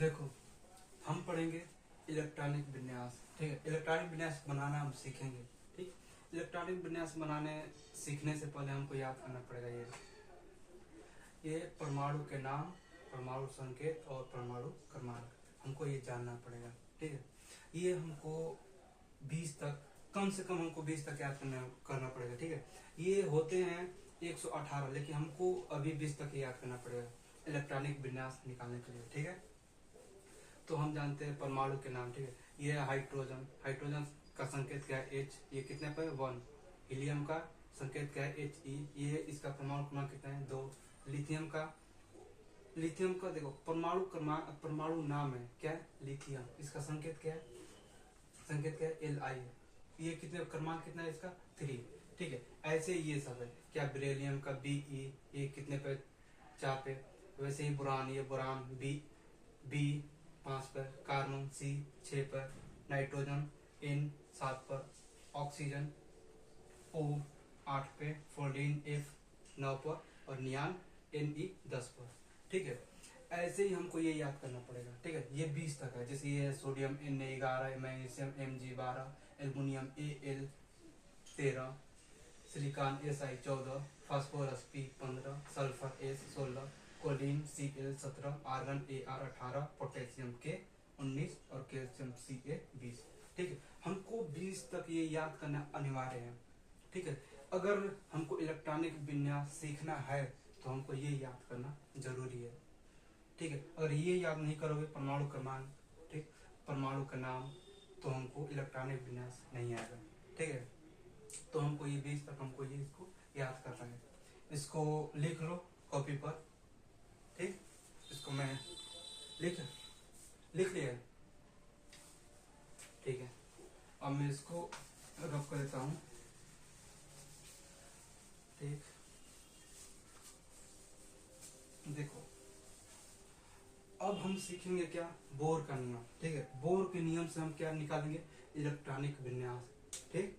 देखो, हम पढ़ेंगे इलेक्ट्रॉनिक विन्यास। ठीक है, इलेक्ट्रॉनिक विन्यास बनाना हम सीखेंगे। ठीक, इलेक्ट्रॉनिक विन्यास बनाने सीखने से पहले हमको याद करना पड़ेगा ये परमाणु के नाम, परमाणु संकेत और परमाणु क्रमांक, हमको ये जानना पड़ेगा। ठीक है, ये हमको 20 तक, कम से कम हमको 20 तक याद करना पड़ेगा। ठीक है, ये होते हैं 118, लेकिन हमको अभी 20 तक याद करना पड़ेगा इलेक्ट्रॉनिक विन्यास निकालने के लिए। ठीक है, तो हम जानते हैं परमाणु के नाम। ठीक है, ये है हाइड्रोजन। हाइड्रोजन का संकेत क्या है? H। ये कितने पे? 1। हीलियम का संकेत क्या है? He। ये इसका परमाणु क्रमांक कितना है? 2। लिथियम का देखो परमाणु क्रमांक, परमाणु नाम है क्या है? लिथियम। इसका संकेत क्या है? संकेत क्या है? Li। ये कितने क्रमांक कितना है इसका? 3। ठीक है, ऐसे ये सब है क्या? बेरिलियम का Be। ये कितने पे? 4 पे। वैसे ही बोरान, ये बोरान B 5 पर। कार्बन C 6 पर। नाइट्रोजन N 7 पर। ऑक्सीजन O 8 पे। फ्लोरीन F 9 पर और नियान Ne 10 पर। ठीक है, ऐसे ही हमको ये याद करना पड़ेगा। ठीक है, ये 20 तक है। जैसे ये sodium Na11, magnesium Mg12, aluminium Al 13, silicon Si 14, phosphorus P15, sulphur S16, chlorine Cl17, argon Ar 18, potassium K19 और कैल्शियम Ca20। ठीक है, हमको 20 तक ये याद करना अनिवार्य है। ठीक है, अगर हमको इलेक्ट्रॉनिक विन्यास सीखना है तो हमको ये याद करना जरूरी है। ठीक है, अगर ये याद नहीं करोगे परमाणु क्रमांक, ठीक, परमाणु का नाम, तो हमको इलेक्ट्रॉनिक विन्यास नहीं आएगा। ठीक है, तो हमको ये 20 तक हमको ये इसको याद करना है। इसको लिख लो कॉपी पर। ठीक, इसको मैं लिख लिया है। ठीक है, अब मैं इसको रब कर देता हूँ। ठीक, देखो अब हम सीखेंगे क्या? बोर का नियम। ठीक है, बोर के नियम से हम क्या निकालेंगे? इलेक्ट्रॉनिक विन्यास। ठीक,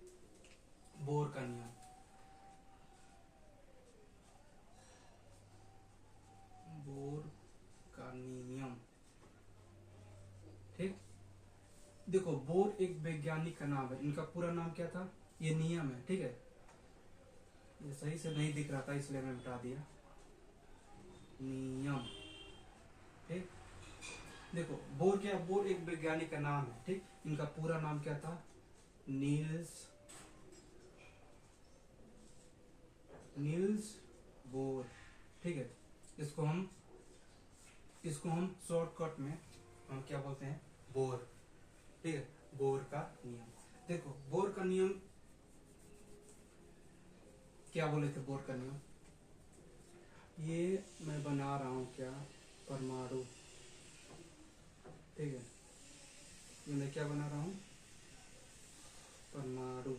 बोर का नियम, बोर का नियम। ठीक, देखो बोर एक वैज्ञानिक का नाम है। इनका पूरा नाम क्या था? ये नियम है। ठीक है, ये सही से नहीं दिख रहा था इसलिए मैं मिटा दिया। नियम। ठीक, देखो बोर क्या? बोर एक वैज्ञानिक का नाम है। ठीक, इनका पूरा नाम क्या था? Niels Bohr. ठीक है, इसको हम शॉर्टकट में हम क्या बोलते हैं? बोर। ठीक है, बोर का नियम। देखो बोर का नियम क्या बोले थे? बोर का नियम ये मैं बना रहा हूं क्या? परमाणु। ठीक है, ये मैं क्या बना रहा हूं? परमाणु।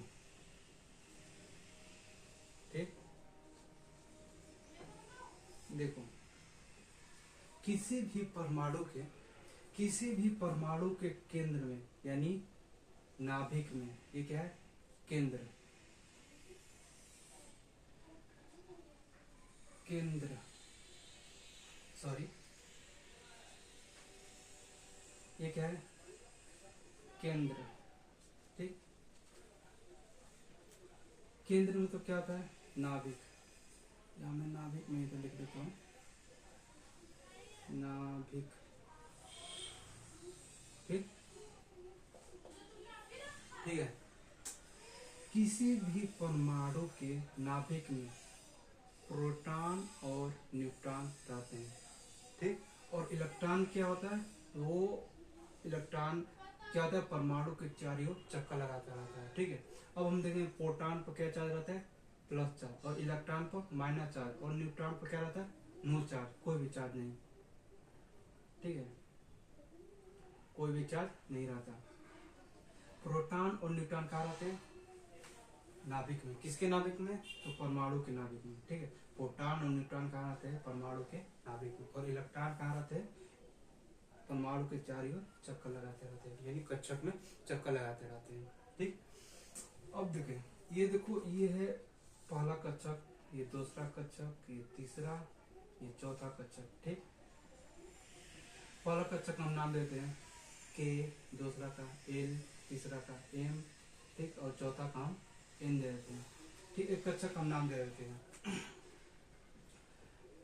ठीक, देखो किसी भी परमाणु के केंद्र में, यानी नाभिक में, ये क्या है? केंद्र। सॉरी, ये क्या है? केंद्र। ठीक, केंद्र में तो क्या होता है? नाभिक। यहां मैं नाभिक में इधर लिख देता हूं, नाभिक। ठीक, ठीक है, किसी भी परमाणु के नाभिक में प्रोटॉन और न्यूट्रॉन रहते हैं। ठीक, और इलेक्ट्रॉन क्या होता है? वो इलेक्ट्रॉन क्या होता है? परमाणु के चारों ओर चक्कर लगाता रहता है। ठीक है, अब हम देखेंगे प्रोटॉन पर क्या चार्ज रहता है? प्लस चार्ज, और इलेक्ट्रॉन पर माइनस चार्ज, और न्यूट्रॉन पर क्या रहता है? नो चार्ज, कोई भी चार्ज नहीं। ठीक है, कोई भी चार्ज नहीं रहता। प्रोटॉन और न्यूट्रॉन कहाँ रहते हैं? नाभिक में। किसके नाभिक में? तो परमाणु के नाभिक में। ठीक है, प्रोटॉन और न्यूट्रॉन कहाँ रहते हैं? परमाणु के नाभिक में। और इलेक्ट्रॉन कहाँ रहते हैं? परमाणु के चारों ओर चक्कर लगाते रहते हैं, यानी कक्षक में चक्कर लगाते रहते हैं। ठीक, अब देखें, ये देखो, ये है पहला कक्षक, ये दूसरा कक्षक, ये तीसरा, ये चौथा कक्षक। ठीक, पहला कक्षक हम नाम देते हैं के, दूसरा का एल, तीसरा का एम, ठीक, और चौथा का हम एन दे देते हैं, ठीक। एक कक्षक हम नाम दे देते हैं।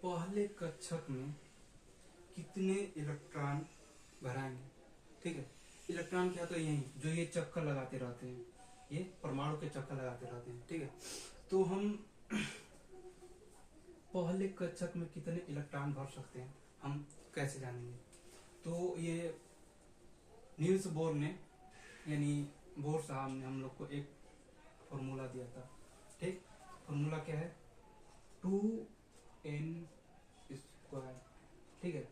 पहले कक्षक में कितने इलेक्ट्रॉन भराएंगे, ठीक है। इलेक्ट्रॉन क्या, तो यही जो ये चक्कर लगाते रहते हैं, ये परमाणु के चक्कर लगाते रहते हैं, ठीक है। तो हम पहले कक्षक में कितने इलेक्ट्रॉन भर सकते हैं हम कैसे जानेंगे? तो ये नील्स बोर ने, यानी बोर साहब ने हम लोग को एक फॉर्मूला दिया था, ठीक। फॉर्मूला क्या है? 2n², ठीक है।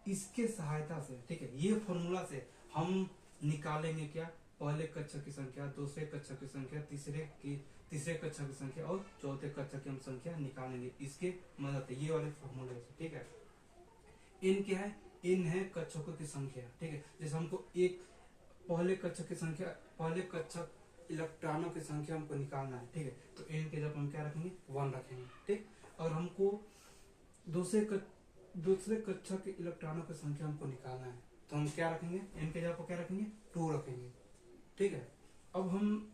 इसके सहायता से, ठीक है, ये फॉर्मूला से हम निकालेंगे क्या? पहले कक्षक की संख्या, दूसरे कक्षक की संख्या, तीसरे कक्षक की संख्या और चौथे कक्षक की हम संख्या निकालेंगे इसके मदद से, ये वाले फॉर्मूले से, ठीक है। n क्या है? n है कक्षकों की संख्या, ठीक है। जैसे हमको एक पहले कक्षक की संख्या, पहले कक्षक इलेक्ट्रॉनों की संख्या हमको निकालना है, ठीक है। तो n के जब हम क्या रखेंगे? 1 रखेंगे, ठीक। और हमको दूसरे कक्षक के इलेक्ट्रॉनों की संख्या हमको निकालना है, तो हम क्या रखेंगे? n के जगह क्या रखेंगे? 2 रखेंगे, ठीक है। अब हम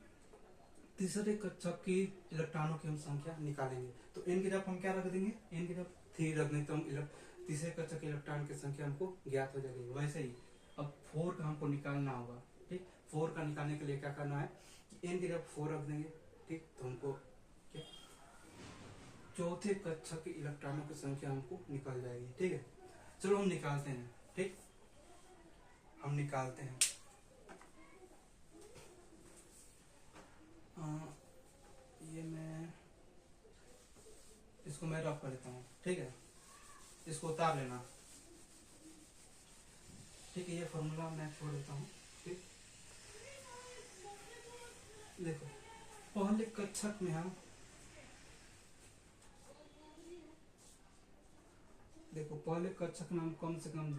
तीसरे कक्षक की इलेक्ट्रॉनों की हम संख्या निकालेंगे, तो n की जगह हम क्या रख देंगे? n की जगह 3 रख देंगे, तो हम तीसरे कक्षक के इलेक्ट्रॉन की संख्या हमको ज्ञात हो जाएगी। वैसे ही अब 4 का हमको निकालना होगा, ठीक। 4 का निकालने के लिए क्या करना है कि n की जगह 4 रख देंगे, ठीक। तो हमको क्या, चौथे कक्षक के इलेक्ट्रॉनों की संख्या हमको निकल जाएगी, ठीक है। चलो हम निकालते हैं, ठीक, हम निकालते हैं। ये मैं इसको मैं रफ कर देता हूँ, ठीक है। इसको उतार लेना, ठीक है। ये फॉर्मूला मैं छोड़ देता हूँ, ठीक। देखो पहले कक्षक में हम, देखो पहले कक्षक में हम कम से कम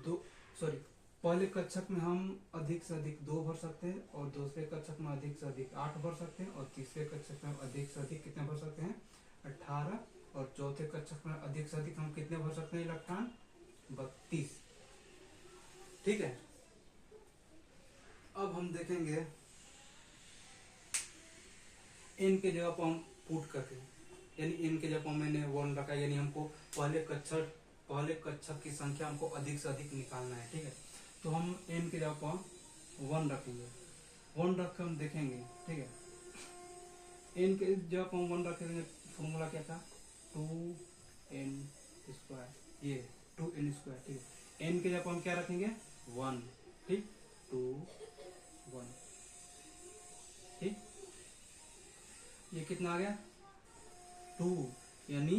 पहले कक्षक में हम अधिक से अधिक 2 भर सकते हैं, और दूसरे कक्षक में अधिक से अधिक 8 भर सकते हैं, और तीसरे कक्षक में अधिक से अधिक कितने भर सकते हैं? 18, और चौथे कक्षक में अधिक से अधिक हम कितने भर सकते हैं इलेक्ट्रॉन? 32, ठीक है। अब हम देखेंगे n के जगह पर हम पुट करके, यानी n के जगह पर मैंने 1 रखा, यानी हमको पहले कक्षक की संख्या हमको अधिक से अधिक निकालना है, ठीक है। तो हम n के जगह पर 1 रखेंगे, 1 रख कर हम देखेंगे, ठीक है। n के जगह पर हम 1 रखेंगे, फॉर्मूला क्या था? 2n², ये 2n², ठीक है। n के जगह पर हम क्या रखेंगे? 1, ठीक, 2 1, ठीक। ये कितना आ गया? 2, यानी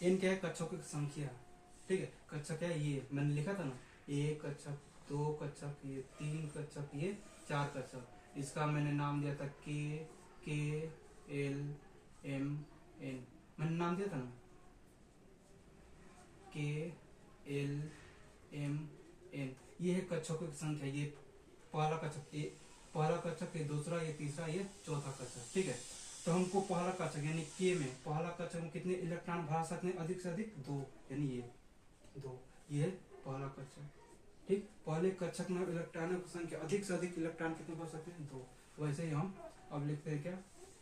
n क्या है? कक्षकों की संख्या, ठीक है। कक्षक क्या है? ये मैंने लिखा था ना, 1 कक्षक, 2 कक्षक, ये 3 कक्षक, ये 4 कक्षक। इसका मैंने नाम दिया था के एल एम एन, मैंने नाम दिया था ना, के एल एम एन। ये है कक्षकों की संख्या, ये पहला कक्षक, ये पहला कक्षक, ये दूसरा, ये तीसरा, ये चौथा कक्षक, ठीक है। तो हमको पहला कक्षक यानी के में, पहला कक्षक में कितने इलेक्ट्रॉन भरा सकते हैं अधिक से अधिक? 2, यानी ये 2, ये पहला कक्षक, ठीक। पहले कक्षक में इलेक्ट्रॉनों की संख्या अधिक से अधिक इलेक्ट्रॉन कितने भर सकते हैं? 2। वैसे ही हम अब लिखते हैं क्या?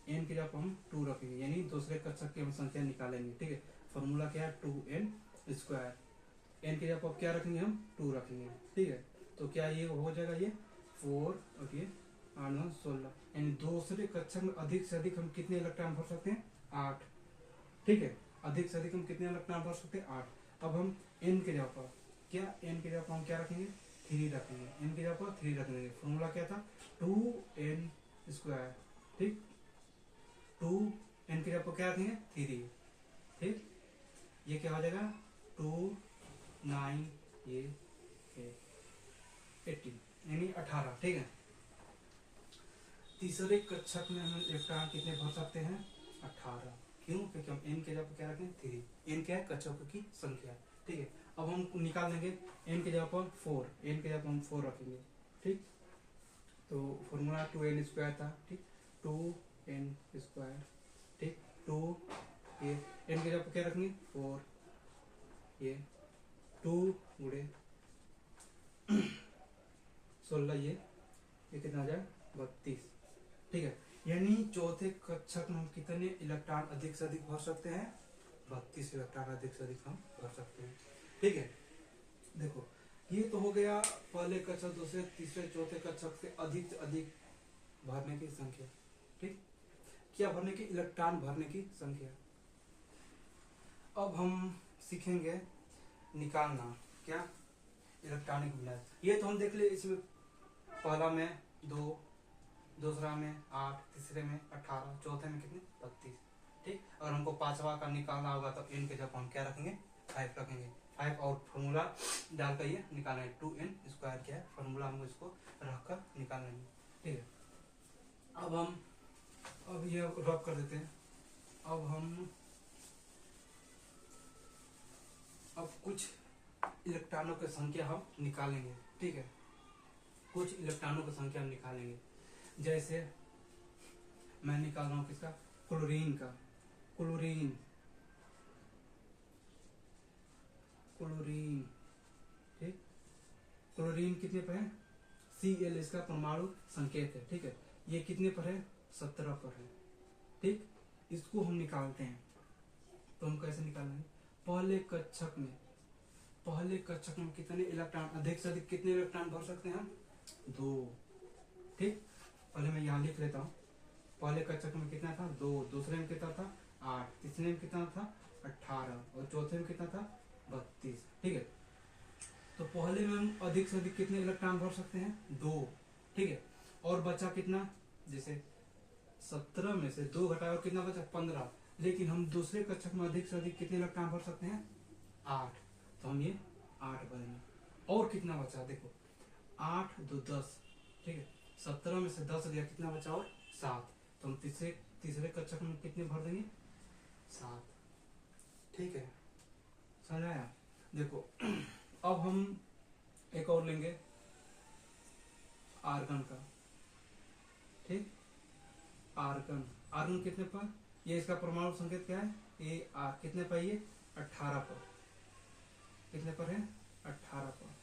n की जगह पर हम 2 रखेंगे, यानी दूसरे कक्षक की हम संख्या निकालेंगे, ठीक है। फॉर्मूला क्या है? 2n²। n की जगह पर क्या रखेंगे? हम 2 रखेंगे, ठीक है। तो क्या ये हो जाएगा? ये 4 और ये 8 9 16, यानी दूसरे कक्षक में अधिक से अधिक हम कितने इलेक्ट्रॉन भर सकते हैं? 8, ठीक है। अधिक से अधिक हम कितने इलेक्ट्रॉन भर सकते हैं? 8। अब हम n के जगह पर क्या, n की जगह पर हम क्या रखेंगे? 3 रखेंगे, n की जगह पर 3 रखेंगे। फॉर्मूला क्या था? 2n², ठीक। 2n की जगह पर क्या रखेंगे? 3, ठीक। ये क्या हो जाएगा? 2 9 ये 18, यानी 18, ठीक है। तीसरे कक्षक में हम इलेक्ट्रॉन कितने भर सकते हैं? 18। क्यों? क्योंकि हम n के जगह पर क्या रखें? 3। n क्या है? कक्षकों की संख्या, ठीक है। अब हम निकाल देंगे n के जगह पर 4, n के जगह पर हम 4 रखेंगे, ठीक। तो फॉर्मूला 2n² था, ठीक, 2n², ठीक। 2 ये n के जगह पर क्या रखेंगे? 4, ये 2 गुणे 16 ये कितना आ जाए 32। ठीक है, यानी चौथे कक्षक में हम कितने इलेक्ट्रॉन अधिक से अधिक भर सकते हैं? 32 इलेक्ट्रॉन अधिक से अधिक हम भर सकते हैं। ठीक है, देखो ये तो हो गया पहले कक्षक, दूसरे, तीसरे, चौथे कक्षक से अधिक भरने की संख्या। ठीक, क्या भरने की? इलेक्ट्रॉन भरने की संख्या। अब हम सीखेंगे निकालना क्या? इलेक्ट्रॉनिक विन्यास। ये तो हम देख लिए, इसमें पहला में 2, दूसरा में 8, तीसरे में 18, चौथे में कितने? 32। ठीक, अगर हमको पांचवा का निकालना होगा तो n के जगह हम क्या रखेंगे? 5 रखेंगे। 5 और फॉर्मूला डालकर ये निकालना है, 2n स्क्वायर क्या है फॉर्मूला, हम इसको रखकर निकाल लेंगे। ठीक है, अब हम ये रब कर देते हैं। अब कुछ इलेक्ट्रॉनों की संख्या हम निकालेंगे। ठीक है, कुछ इलेक्ट्रॉनों की संख्या हम निकालेंगे। जैसे मैं निकाल रहा हूं किसका? क्लोरीन का। क्लोरीन ठीक, क्लोरीन कितने पर है? Cl इसका परमाणु संकेत है। ठीक है, ये कितने पर है? 17 पर है। ठीक, इसको हम निकालते हैं। तो हम कैसे निकालेंगे? पहले कक्षक में कितने इलेक्ट्रॉन अधिक से अधिक कितने इलेक्ट्रॉन भर सकते हैं हम? 2। ठीक, पहले मैं यहाँ लिख लेता हूँ। पहले कक्षक में कितना था? 2, दूसरे में कितना था? 8, तीसरे में कितना था? 18 और चौथे में कितना था? 32। ठीक है, तो पहले में हम अधिक से अधिक कितने इलेक्ट्रॉन भर सकते हैं? 2। ठीक है, और बचा कितना? जैसे 17 में से 2 घटाया और कितना बचा? 15। लेकिन हम दूसरे कक्षक में अधिक से अधिक कितने इलेक्ट्रॉन भर सकते हैं? 8। तो हम ये 8 भरेंगे। और कितना बचा? देखो 8 2 10। ठीक है, 17 में से 10 गया, कितना बचा? और 7। तो हम तीसरे कक्षक में कितने भर देंगे? 7। ठीक है, समझ आया? देखो अब हम एक और लेंगे आर्गन का। ठीक, आर्गन कितने पर? ये इसका परमाणु संकेत क्या है? Ar कितने पर? ये 18 पर। कितने पर है? 18 पर।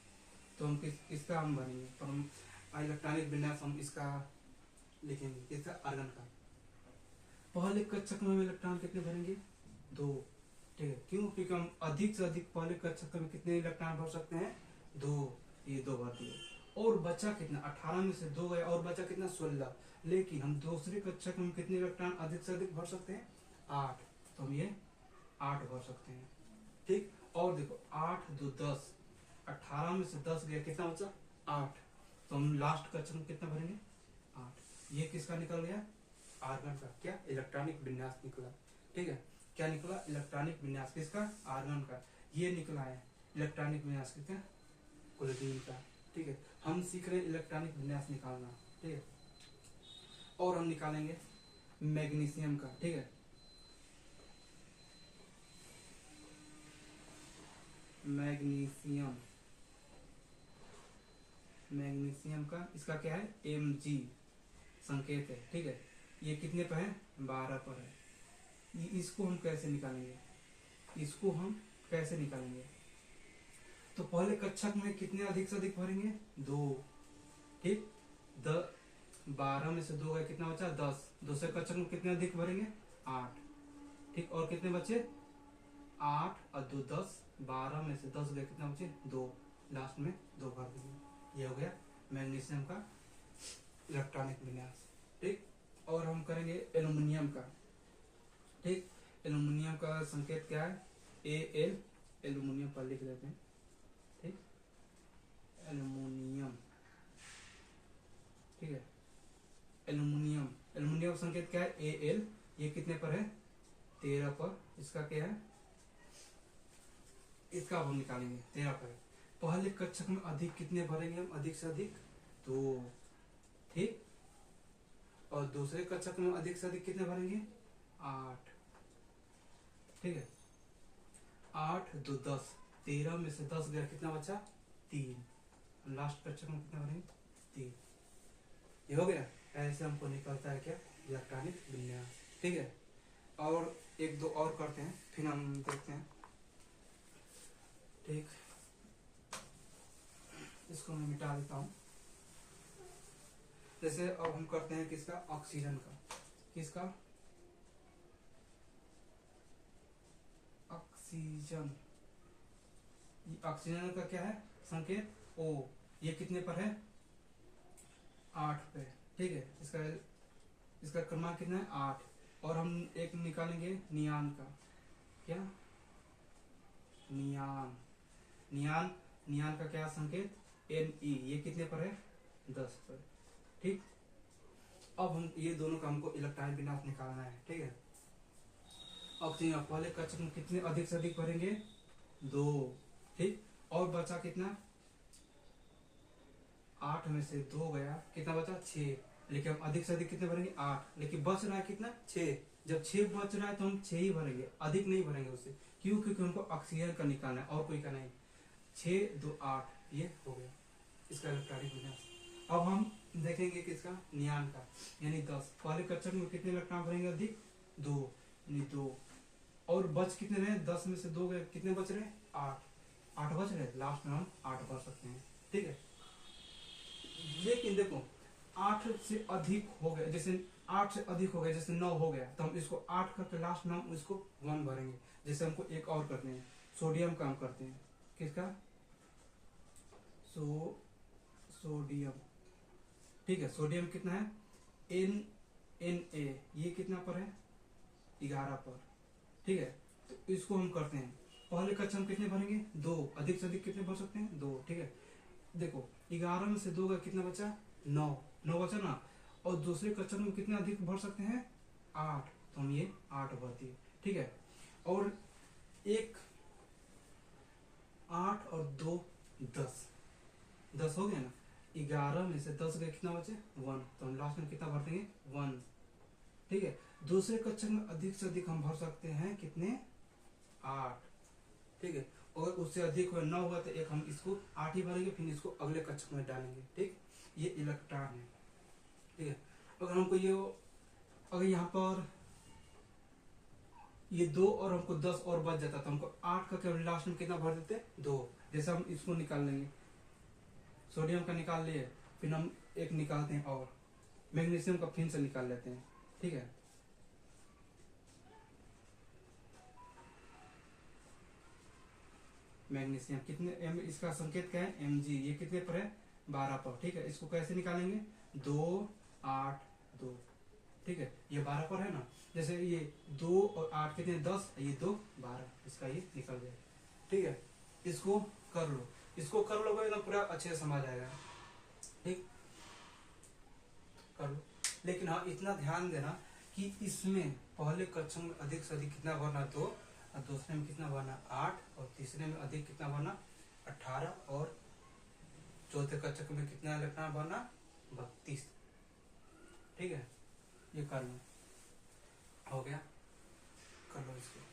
तो हम इसका हम भरेंगे इलेक्ट्रॉनिक विन्यास, हम इसका लिखेंगे, इसका आर्गन का। पहले कक्षक में इलेक्ट्रॉन कितने भरेंगे? 2। ठीक है, क्यों? क्योंकि हम अधिक से अधिक पहले कक्षक में कितने इलेक्ट्रॉन भर सकते हैं? 2। ये 2 भर दिए। और बचा कितना? 18 में से 2 गया और बचा कितना? 16। लेकिन हम दूसरे कक्षक में कितने इलेक्ट्रॉन अधिक से अधिक भर सकते हैं? 8। तो हम ये 8 भर सकते हैं। ठीक, और देखो 8 2 10, 18 में से 10 गया, कितना बचा? 8। तो हम लास्ट कक्षक में कितना भरेंगे? 8। ये किसका निकल गया? आर्गन का। क्या? इलेक्ट्रॉनिक विन्यास निकला। ठीक है, क्या निकला? इलेक्ट्रॉनिक विन्यास किसका? आर्गन का। ये निकला है इलेक्ट्रॉनिक विन्यास किसका? क्लोरीन का। ठीक है, हम सीख रहे हैं इलेक्ट्रॉनिक विन्यास निकालना। ठीक है, और हम निकालेंगे मैग्नीशियम का। ठीक है, मैग्नीशियम का इसका क्या है? Mg संकेत है। ठीक है, ये कितने पर है? 12 पर है। इसको हम कैसे निकालेंगे? तो पहले कक्षक में कितने अधिक से अधिक भरेंगे? 2। ठीक, 12 में से 2 गए, कितना बचा? 10। दूसरे कक्षक में कितने अधिक भरेंगे? 8। ठीक, और कितने बचे? 8 और 2 10। 12 में से 10 गए, कितना बचे? 2। लास्ट में 2 भर देंगे। ये हो गया मैग्नीशियम का इलेक्ट्रॉनिक विन्यास। ठीक, और हम करेंगे एल्युमिनियम का। ठीक, एल्युमिनियम का संकेत क्या है? Al। एल्युमिनियम पर लिख लेते हैं। ठीक, एल्युमिनियम। ठीक है, एल्युमिनियम संकेत क्या है? Al। ये कितने पर है? 13 पर। इसका क्या है? इसका हम निकालेंगे 13 पर। पहले कक्षक में अधिक कितने भरेंगे हम? अधिक से अधिक 2। ठीक, और दूसरे कक्षक में अधिक से अधिक कितने भरेंगे? 8। ठीक है, 8 2 10। 13 में से 10 गया, कितना बचा? 3। लास्ट कक्षक में कितना भरेंगे? 3। ये हो गया। ऐसे हमको निकलता है क्या? इलेक्ट्रॉनिक विन्यास। ठीक है, और एक दो और करते हैं, फिर हम देखते हैं। ठीक, इसको मैं मिटा देता हूँ। जैसे अब हम करते हैं किसका, ऑक्सीजन का। किसका, ऑक्सीजन। ऑक्सीजन का क्या है संकेत, ओ। ये कितने पर है, 8 पे, ठीक है। इसका क्रमांक कितना है, 8। और हम एक निकालेंगे नियान का। क्या, नियान। नियान का क्या संकेत, Ne। ये कितने पर है, 10 पर, ठीक। अब हम ये दोनों का हमको इलेक्ट्रॉन विन्यास निकालना है, ठीक है। ऑक्सीजन पहले कक्षक में कितने अधिक से अधिक भरेंगे, 2, ठीक। और बचा कितना, 8 में से 2 गया, कितना बचा, 6। लेकिन हम अधिक से अधिक कितने भरेंगे, 8। लेकिन बच रहा है कितना, 6। जब 6 बच रहा है तो हम 6 ही भरेंगे, अधिक नहीं भरेंगे उससे। क्यों, क्योंकि हमको ऑक्सीजन का निकालना है और कोई का नहीं। 6 2 8, ये हो गया इसका इलेक्ट्रॉनिक विन्यास। अब हम देखेंगे किसका, नियान का, यानी 10। पहले कक्षक में कितने इलेक्ट्रॉन भरेंगे, अधिक 2, यानी 2। और बच कितने रहे, 10 में से 2 गए, कितने बच रहे, 8 बच रहे। लास्ट में हम 8 भर सकते हैं, ठीक है। लेकिन देखो 8 से अधिक हो गया, जैसे 8 से अधिक हो गया, जैसे 9 हो गया, तो हम इसको 8 करके लास्ट में हम इसको 1 भरेंगे। जैसे हमको एक और करते हैं, सोडियम का हम करते हैं। किसका, सोडियम, ठीक है। सोडियम कितना है, Na। ये कितना पर है, 11 पर, ठीक है। तो इसको हम करते हैं, पहले कक्षा हम कितने भरेंगे, 2। अधिक से अधिक कितने भर सकते हैं, 2, ठीक है। देखो 11 में से 2 का कितना बचा, 9 बचा ना। और दूसरे कक्षा में कितने अधिक भर सकते हैं, 8। तो हम ये 8 भर दिए, ठीक है। और एक 8 और 2 10 हो गया ना। 11 में से 10 गए, कितना बचे, 1। तो हम लास्ट में कितना भर देंगे, 1, ठीक है। दूसरे कक्षा में अधिक से अधिक हम भर सकते हैं कितने, 8, ठीक है। और उससे अधिक हुआ 9 हुआ तो एक हम इसको 8 ही भरेंगे, फिर इसको अगले कक्षा में डालेंगे, ठीक। ये इलेक्ट्रॉन है, ठीक है। अगर हमको ये, अगर यहाँ पर ये 2 और हमको 10 और बच जाता तो हमको 8 का केवल लास्ट में कितना भर देते, 2। जैसे हम इसको निकाल लेंगे, सोडियम का निकाल लिए, फिर हम एक निकालते हैं और मैग्नीशियम का फिर से निकाल लेते हैं, ठीक है। मैग्नीशियम कितने इसका संकेत क्या है, Mg। ये कितने पर है, 12 पर, ठीक है। इसको कैसे निकालेंगे, 2 8 2, ठीक है। ये 12 पर है ना। जैसे ये 2 और 8 कितने, 10, ये 2 12, इसका ये निकल गया, ठीक है। इसको कर लो, इसको कर लो एकदम पूरा अच्छे से समझ आएगा, ठीक, कर लो। लेकिन हाँ इतना ध्यान देना कि इसमें पहले कक्षा में अधिक से अधिक कितना भरना, 2। और दूसरे में कितना भरना, 8। और तीसरे में अधिक कितना भरना, 18। और चौथे कक्षा में कितना इलेक्ट्रॉन भरना, 32, ठीक है। ये कर लो, हो गया, कर लो इसको।